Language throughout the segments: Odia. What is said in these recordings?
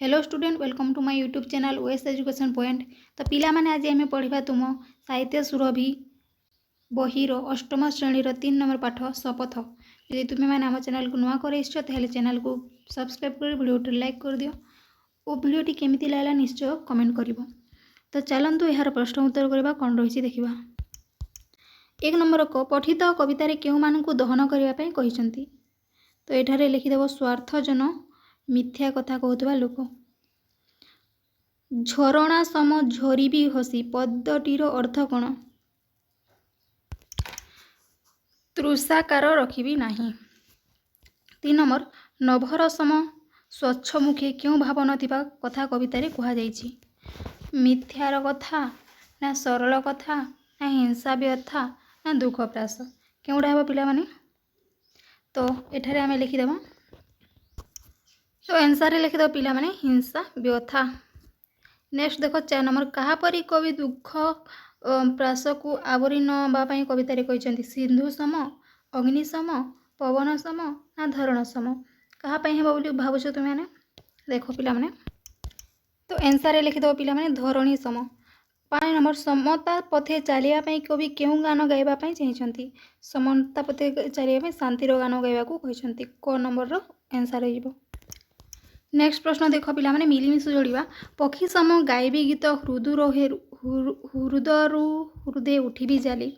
Hello student welcome to my YouTube channel OS education point. तो पिला माने आज आम पढ़ा तुम साहित्य सुरभि बहीर अष्टम श्रेणी 3 नंबर पाठ शपथ। यदि तुम्हें मैंने आम चैनल को नुआ कर चैनल को सब्सक्राइब कर वीडियो लाइक कर दियो और वीडियोटी केमिति लागला निश्चय कमेंट कर। तो चलतु यार प्रश्न उत्तर करवा कौन रही देखा। 1 नंबर को पठित कवितार क्यों मानू दहन करने। तो ये लिखिदेव स्वार्थजन मिथ्या कथा कहूवा लोक। झरणा सम झरी हसी पदटीर अर्थ कौन। तृषाकार रखी नहीं। 3 नंबर नभर सम स्वच्छमुखे क्यों भाव नथिबा कथा कवितार कहुई। मिथ्यार कथा ना सरल कथा ना हिंसा व्यथा ना दुख प्रास क्योंटा हे पिला माने। तो एठारे आमे लिखिदेव। तो आंसर लिखिदेव पिला माने हिंसा व्यथा। नेक्स्ट देखो 4 नंबर कहापरी कवि दुख प्रास को आवरी नवाई कवितार कहते। सिंधु सम अग्नि सम पवन सम ना धरण सम कहाँपाई हे बोली भावुछ तुम्हें देख पिला माने। तो आंसर लिखिदेव पिला माने धरणी सम। 5 नंबर समता पथे चलिया कवि क्यों गान गाइबापी चाहती। समता पथे चलिया शांतिर गान गाइबा कहते। क नंबर आंसर हो। नेक्स्ट प्रश्न देख पिला माने मिलमिशु जोड़िबा। पक्षी सम गायबी गीत हृदय उठी जाली।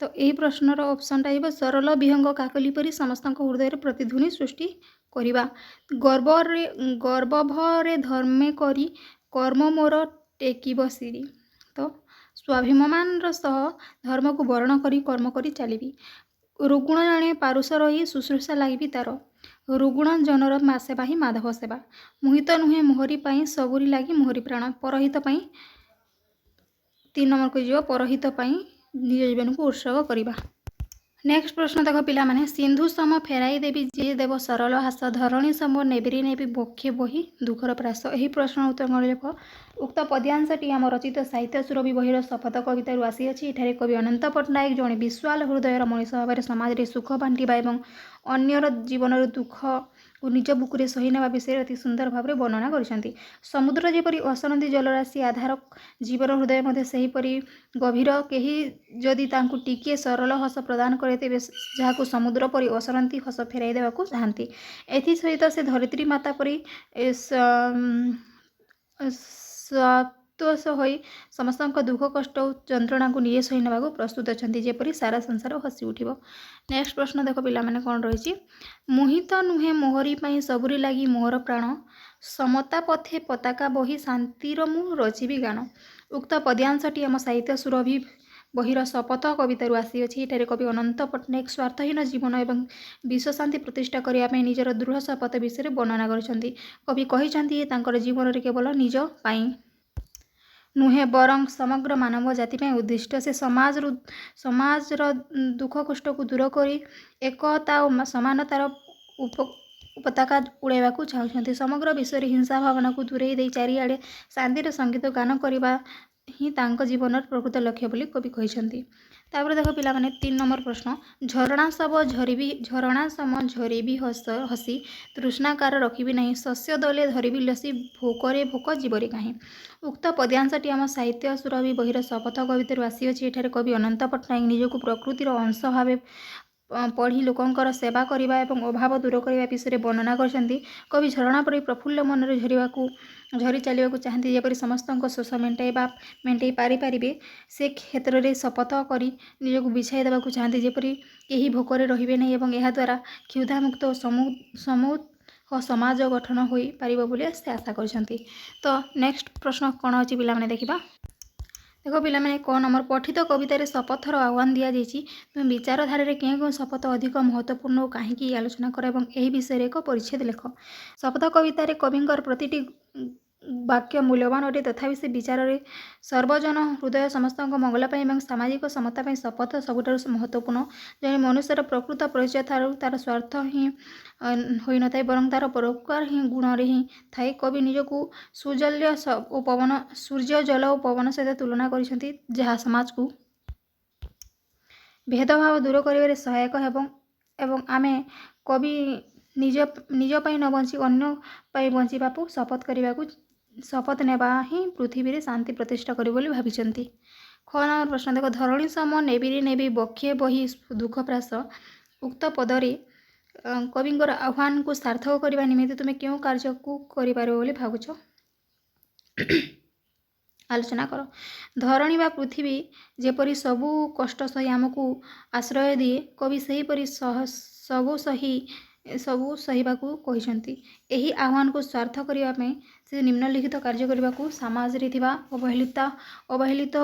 तो यही प्रश्नर ऑप्शनटा हो सरल विहंग काकली परी समस्त हृदय प्रतिध्वनि सृष्टि करिबा। गर्वभरे धर्मे करी कर्म मोर टेकिब सिरी। तो स्वाभिमान सह धर्म को वर्ण करी कर्म करी चलिबी। रुगुण जाने पारुष रही शुश्रूषा लगी तार। रुगुण जनर सेवा ही माधव सेवा। मोहित नुहे मोहरी पाई सबुरी लगी मोहरी प्राण। परहित पाई 3 नंबर को जीव परहित पाई निज जीवन को उत्सर्ग करिबा। नेक्स्ट प्रश्न देख पिला माने सिंधु सम फेराई देवी जे देव सरल हास धरणी सम नेबिरी नेबी बक्षे बही दुखर प्रास। यही प्रश्न उत्तर लेख। उक्त पद्यांशटी आम रचित साहित्य सुरभि बहीर शपथ कवितार आसीअछि। एठारे कवि अनंत पट्टनायक जड़े विशाल हृदयर मनीष भाव समाज में सुख बांटिबा और अन्यर जीवन दुख और निज बुकुरे सही नेबा विषय अति सुंदर भाव वर्णना करछन्ति। समुद्र जेपरी असनदी जलराशि आधार जीवन हृदय मध्य सेहीपरि गभीर केही जदि तांकु टिके सरल हस प्रदान करे तेबे जहाकु समुद्र परी असरंती हस फेराई देबाकु चाहती। एथि सहित से धरित्री माता परी सतोष होई समस्त दुख कष्ट और जंत्रणा को निजे सही नेबाकु प्रस्तुत अछंती जेपरी सारा संसार हसी उठिबो। नेक्स्ट प्रश्न देख पिला माने कोन रहिछि। मोहित नुहे मोहरी पाई सबुरी लागी मोहर प्राण। समता पथे पताका बही शांतिर मु रचिबी गान। उक्त पद्यांशटी आम साहित्य सुरभि बहीर शपथ कवितार आसीअछि। एठारे कवि अनंत पट्टनायक स्वार्थहीन जीवन एवं विश्व शांति प्रतिष्ठा करने निजर दृढ़ शपथ विषय वर्णना करछन्ति। कवि कहिछन्ति तांकर जीवन रे केवल निज पाई नुहे बरं समग्र मानव जाति में उद्दिष्ट। से समाज दुख कष्ट को दूर करी एकता और समानतार पताका उड़ाइबा चाहते। समग्र विश्व हिंसा भावना को दूरे दे चारिआडे शांतिर संगीत गान करने ही तांको जीवन प्रकृत लक्ष्य बोली कवि कहिछन्ति। तापर देख पिला माने 3 नंबर प्रश्न झरणा सम झरी हसी तृष्णाकार रखी नहीं। शस्य दले धरिबी लसी भोकरे भोक जीवरे कहीं। उक्त पद्यांशटी आम साहित्य सुरभि बहीर शपथ कवितार आसीअछि। एठारे कवि अनंत पट्टनायक निजक प्रकृतिर अंश भाव पढ़ी लोकंकर सेवा करने और अभाव दूर करने विषय वर्णना करछन्ति। कवि झरणा परी प्रफुल्ल मन झरी चलने चाहती जेपरी समस्त शोष मेटाई पारिपारे से क्षेत्र में शपथ करी निजक बिछाई देवाक चाहती जेपरी केही भोकरे रहिबे नहीं और यह द्वारा क्षुधा मुक्त और समूह समाज गठन हो पारिबो बोली से आशा करछन्ति। तो नेक्स्ट प्रश्न कौन अच्छी पिला माने देखिबा। देखो पिला माने क नंबर पठित कवितार शपथर आह्वान दि जाइछि। तुम विचारधारा क्यों शपथ अधिक महत्वपूर्ण और कहीं आलोचना कर और यही विषय एक परिच्छेद लेख। शपथ कवितार कविंकर प्रतिटी वाक्य मूल्यवान अटे तथापि से विचार में सर्वजन हृदय समस्त मंगलपाई और सामाजिक समता शपथ सबुठारु महत्वपूर्ण। जड़े मनुष्यर प्रकृत परिचय तार स्वार्थ ही होई न थाए बरं तार परोपकार ही गुण रे ही थाए। कवि निजकु सूर्य जल और पवन सहित तुलना करिसेंति जहाँ समाज को भेदभाव दूर करिबारे सहायक एवं आमे कवि ନିଜ ନିଜ ପାଇଁ ନ ବଞ୍ଚି ଅନ୍ୟ ପାଇଁ ବଞ୍ଚିବାକୁ ଶପଥ ନେବା ହିଁ ପୃଥିବୀରେ ଶାନ୍ତି ପ୍ରତିଷ୍ଠା କରିବ ବୋଲି ଭାବିଛନ୍ତି। ଖ ନମ୍ବର ପ୍ରଶ୍ନ ଦେଖ, ଧରଣୀ ସମ ନେବିରେ ନେବି ବକ୍ଷେ ବହି ଦୁଃଖ ପ୍ରାସ ଉକ୍ତ ପଦରେ କବିଙ୍କର ଆହ୍ୱାନକୁ ସାର୍ଥକ କରିବା ନିମନ୍ତେ ତୁମେ କେଉଁ କାର୍ଯ୍ୟକୁ କରିପାରିବ ବୋଲି ଭାବୁଛ? ଆଲୋଚନା କର। ଧରଣୀ ବା ପୃଥିବୀ ଯେପରି ସବୁ କଷ୍ଟ ସହି ଆମକୁ ଆଶ୍ରୟ ଦିଏ, କବି ସେହିପରି ସବୁ ସହିବାକୁ କହିଛନ୍ତି। ଏହି ଆହ୍ୱାନକୁ ସ୍ୱାର୍ଥ କରିବା ପାଇଁ ସେ ନିମ୍ନଲିଖିତ କାର୍ଯ୍ୟ କରିବାକୁ ସମାଜରେ ଥିବା ଅବହେଳିତ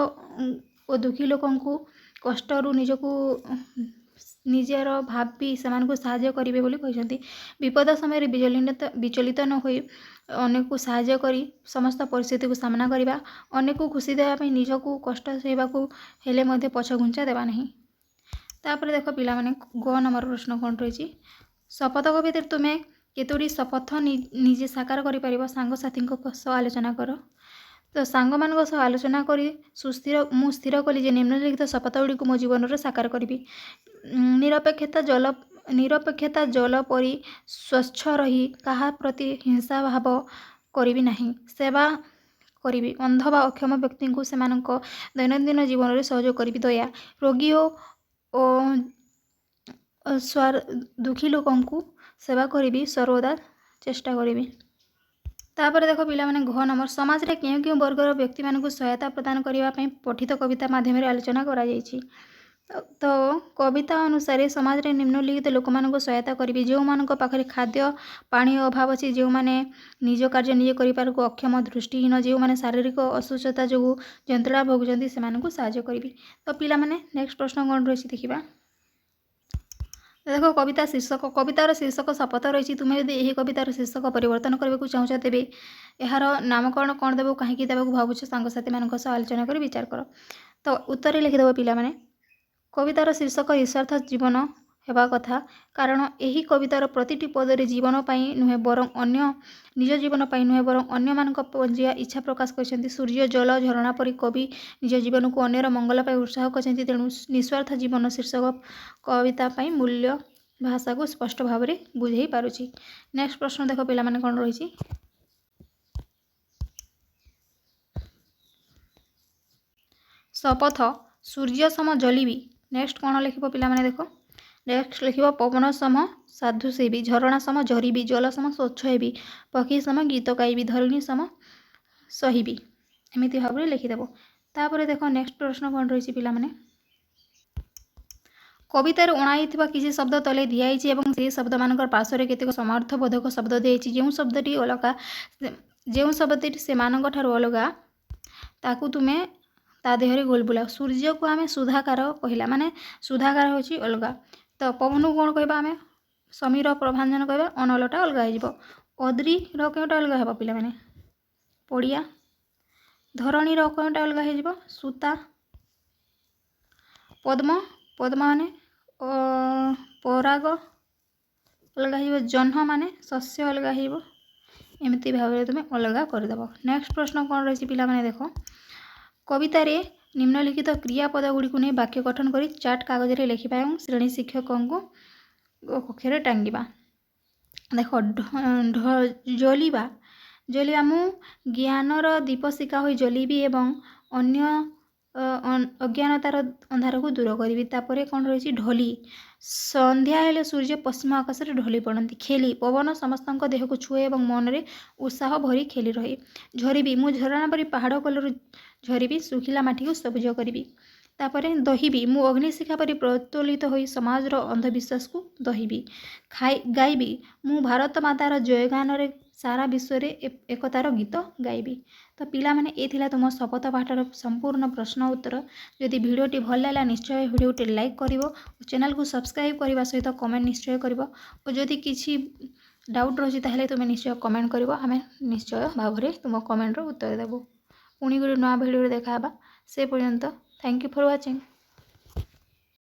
ଓ ଦୁଃଖୀ ଲୋକଙ୍କୁ କଷ୍ଟରୁ ନିଜର ଭାବି ସେମାନଙ୍କୁ ସାହାଯ୍ୟ କରିବେ ବୋଲି କହିଛନ୍ତି। ବିପଦ ସମୟରେ ବିଚଳିତ ନ ହୋଇ ଅନ୍ୟକୁ ସାହାଯ୍ୟ କରି ସମସ୍ତ ପରିସ୍ଥିତିକୁ ସାମ୍ନା କରିବା, ଅନ୍ୟକୁ ଖୁସି ଦେବା ପାଇଁ ନିଜକୁ କଷ୍ଟ ସହିବାକୁ ହେଲେ ମଧ୍ୟ ପଛଘୁଞ୍ଚା ଦେବା ନାହିଁ। ତାପରେ ଦେଖ ପିଲାମାନେ, ଗ ନମ୍ବର ପ୍ରଶ୍ନ କ'ଣ ରହିଛି? ଶପଥକ ଭିତରେ ତୁମେ କେତୋଟି ଶପଥ ନିଜେ ସାକାର କରିପାରିବ? ସାଙ୍ଗସାଥୀଙ୍କ ସହ ଆଲୋଚନା କର। ତ ସାଙ୍ଗମାନଙ୍କ ସହ ଆଲୋଚନା କରି ମୁଁ ସ୍ଥିର କଲି ଯେ ନିମ୍ନଲିଖିତ ଶପଥ ଗୁଡ଼ିକୁ ମୋ ଜୀବନରେ ସାକାର କରିବି। ନିରପେକ୍ଷତା ଜଳ ପରି ସ୍ୱଚ୍ଛ ରହି କାହା ପ୍ରତି ହିଂସା ଭାବ କରିବି ନାହିଁ। ସେବା କରିବି। ଅନ୍ଧ ବା ଅକ୍ଷମ ବ୍ୟକ୍ତିଙ୍କୁ ସେମାନଙ୍କ ଦୈନନ୍ଦିନ ଜୀବନରେ ସହଯୋଗ କରିବି। ଦୟା, ରୋଗୀ ଓ ଦୁଃଖୀ ଲୋକଙ୍କୁ ସେବା କରିବି, ସର୍ବଦା ଚେଷ୍ଟା କରିବି। ତାପରେ ଦେଖ ପିଲାମାନେ, ଘ ନମ୍ବର, ସମାଜରେ କେଉଁ କେଉଁ ବର୍ଗର ବ୍ୟକ୍ତିମାନଙ୍କୁ ସହାୟତା ପ୍ରଦାନ କରିବା ପାଇଁ ପଠିତ କବିତା ମାଧ୍ୟମରେ ଆଲୋଚନା କରାଯାଇଛି। ତ କବିତା ଅନୁସାରେ ସମାଜରେ ନିମ୍ନଲିଖିତ ଲୋକମାନଙ୍କୁ ସହାୟତା କରିବି। ଯେଉଁମାନଙ୍କ ପାଖରେ ଖାଦ୍ୟ ପାଣି ଅଭାବ ଅଛି, ଯେଉଁମାନେ ନିଜ କାର୍ଯ୍ୟ ନିଜେ କରିପାରିବାକୁ ଅକ୍ଷମ, ଦୃଷ୍ଟିହୀନ, ଯେଉଁମାନେ ଶାରୀରିକ ଅସୁସ୍ଥତା ଯୋଗୁଁ ଯନ୍ତ୍ରଣା ଭୋଗୁଛନ୍ତି, ସେମାନଙ୍କୁ ସାହାଯ୍ୟ କରିବି। ତ ପିଲାମାନେ ନେକ୍ସଟ ପ୍ରଶ୍ନ କ'ଣ ରହିଛି ଦେଖିବା। ଦେଖ କବିତାର ଶୀର୍ଷକ ଶପଥ ରହିଛି। ତୁମେ ଯଦି ଏହି କବିତାର ଶୀର୍ଷକ ପରିବର୍ତ୍ତନ କରିବାକୁ ଚାହୁଁଛ, ତେବେ ଏହାର ନାମକରଣ କ'ଣ ଦେବ, କାହିଁକି ଦେବାକୁ ଭାବୁଛ, ସାଙ୍ଗସାଥୀମାନଙ୍କ ସହ ଆଲୋଚନା କରି ବିଚାର କର। ତ ଉତ୍ତରରେ ଲେଖିଦେବ ପିଲାମାନେ, କବିତାର ଶୀର୍ଷକ ନିଃସ୍ୱାର୍ଥ ଜୀବନ ହେବା କଥା, କାରଣ ଏହି କବିତାର ପ୍ରତିଟି ପଦରେ ଜୀବନ ପାଇଁ ନୁହେଁ ବରଂ ନିଜ ଜୀବନ ପାଇଁ ନୁହେଁ ବରଂ ଅନ୍ୟମାନଙ୍କ ବଞ୍ଚିବା ଇଚ୍ଛା ପ୍ରକାଶ କରିଛନ୍ତି। ସୂର୍ଯ୍ୟ, ଜଳ, ଝରଣା ପରି କବି ନିଜ ଜୀବନକୁ ଅନ୍ୟର ମଙ୍ଗଳ ପାଇଁ ଉତ୍ସାହ କରିଛନ୍ତି। ତେଣୁ ନିଃସ୍ୱାର୍ଥ ଜୀବନ ଶୀର୍ଷକ କବିତା ପାଇଁ ମୂଲ୍ୟ ଭାଷାକୁ ସ୍ପଷ୍ଟ ଭାବରେ ବୁଝେଇ ପାରୁଛି। ନେକ୍ସଟ ପ୍ରଶ୍ନ ଦେଖ ପିଲାମାନେ କ'ଣ ରହିଛି। ଶପଥ, ସୂର୍ଯ୍ୟ ସମ ଜଲିବି। ନେକ୍ସଟ କ'ଣ ଲେଖିବ ପିଲାମାନେ ଦେଖ। ନେକ୍ସଟ ଲେଖିବ ପବନ ସମ ସାଧୁ ସେବି, ଝରଣା ସମ ଝରିବି, ଜଳ ସମ ସ୍ୱଚ୍ଛ ହେବି, ପକ୍ଷୀ ସମ ଗୀତ ଗାଇବି, ଧରଣୀ ସମ ସହିବି। ଏମିତି ଭାବରେ ଲେଖିଦେବ। ତାପରେ ଦେଖ ନେକ୍ସଟ ପ୍ରଶ୍ନ କ'ଣ ରହିଛି ପିଲାମାନେ। କବିତାରେ ଅଣାଯାଇଥିବା କିଛି ଶବ୍ଦ ତଳେ ଦିଆଯାଇଛି ଏବଂ ସେହି ଶବ୍ଦମାନଙ୍କର ପାର୍ଶ୍ୱରେ କେତେକ ସମାର୍ଥବୋଧକ ଶବ୍ଦ ଦିଆଯାଇଛି। ଯେଉଁ ଶବ୍ଦଟି ସେମାନଙ୍କଠାରୁ ଅଲଗା, ତାକୁ ତୁମେ ତା ଦେହରେ ଗୋଲ ବୁଲାଅ। ସୂର୍ଯ୍ୟକୁ ଆମେ ସୁଧାକାର କହିଲା, ମାନେ ସୁଧାକାର ହେଉଛି ଅଲଗା। ତ ପବନକୁ କ'ଣ କହିବା ଆମେ? ସମୀର ପ୍ରଭାଞ୍ଜନ କହିବା, ଅନଲଟା ଅଲଗା ହେଇଯିବ। ଅଦ୍ରିର କେଉଁଟା ଅଲଗା ହେବ ପିଲାମାନେ? ପଡ଼ିଆ। ଧରଣୀର କେଉଁଟା ଅଲଗା ହେଇଯିବ? ସୂତା। ପଦ୍ମ ମାନେ ପରାଗ ଅଲଗା ହେଇଯିବ। ଜହ୍ନ ମାନେ ଶସ୍ୟ ଅଲଗା ହେଇଯିବ। ଏମିତି ଭାବରେ ତୁମେ ଅଲଗା କରିଦେବ। ନେକ୍ସଟ ପ୍ରଶ୍ନ କ'ଣ ରହିଛି ପିଲାମାନେ ଦେଖ। କବିତାରେ ନିମ୍ନଲିଖିତ କ୍ରିୟାପଦ ଗୁଡ଼ିକୁ ନେଇ ବାକ୍ୟ ଗଠନ କରି ଚାର୍ଟ କାଗଜରେ ଲେଖିବା ଏବଂ ଶ୍ରେଣୀ ଶିକ୍ଷକଙ୍କୁ କକ୍ଷରେ ଟାଙ୍ଗିବା। ଦେଖ ଜଲିବା। ମୁଁ ଜ୍ଞାନର ଦୀପଶିଖା ହୋଇ ଜଲିବି ଏବଂ ଅଜ୍ଞାନତାର ଅନ୍ଧାରକୁ ଦୂର କରିବି। ତାପରେ କ'ଣ ରହିଛି? ଢଳି। ସନ୍ଧ୍ୟା ହେଲେ ସୂର୍ଯ୍ୟ ପଶ୍ଚିମ ଆକାଶରେ ଢଳି ପଡ଼ନ୍ତି। ଖେଳି। ପବନ ସମସ୍ତଙ୍କ ଦେହକୁ ଛୁଏ ଏବଂ ମନରେ ଉତ୍ସାହ ଭରି ଖେଳି ରହେ। ଝରିବି। ମୁଁ ଝରଣା ପରି ପାହାଡ଼ କୋଳରୁ ଝରିବି, ଶୁଖିଲା ମାଟିକୁ ସବୁଜ କରିବି। ତାପରେ ଦହିବି। ମୁଁ ଅଗ୍ନିଶିଖା ପରି ପ୍ରଜ୍ୱଳିତ ହୋଇ ସମାଜର ଅନ୍ଧବିଶ୍ୱାସକୁ ଦହିବି। ଗାଇବି। ମୁଁ ଭାରତ ମାତାର ଜୟଗାନରେ ସାରା ବିଶ୍ୱରେ ଏକତାର ଗୀତ ଗାଇବି। ତ ପିଲାମାନେ ଏ ଥିଲା ତୁମ ଶପଥ ପାଠର ସମ୍ପୂର୍ଣ୍ଣ ପ୍ରଶ୍ନ ଉତ୍ତର। ଯଦି ଭିଡ଼ିଓଟି ଭଲ ଲାଗିଲା ନିଶ୍ଚୟ ଭିଡ଼ିଓଟି ଲାଇକ୍ କରିବ ଓ ଚ୍ୟାନେଲକୁ ସବସ୍କ୍ରାଇବ୍ କରିବା ସହିତ କମେଣ୍ଟ ନିଶ୍ଚୟ କରିବ। ଓ ଯଦି କିଛି ଡାଉଟ୍ ରହିଛି ତାହେଲେ ତୁମେ ନିଶ୍ଚୟ କମେଣ୍ଟ କରିବ। ଆମେ ନିଶ୍ଚୟ ଭାବରେ ତୁମ କମେଣ୍ଟର ଉତ୍ତର ଦେବୁ। ପୁଣି ଗୋଟେ ନୂଆ ଭିଡ଼ିଓରେ ଦେଖା ହେବା। ସେ ପର୍ଯ୍ୟନ୍ତ ଥ୍ୟାଙ୍କ ୟୁ ଫର୍ ୱାଚିଂ।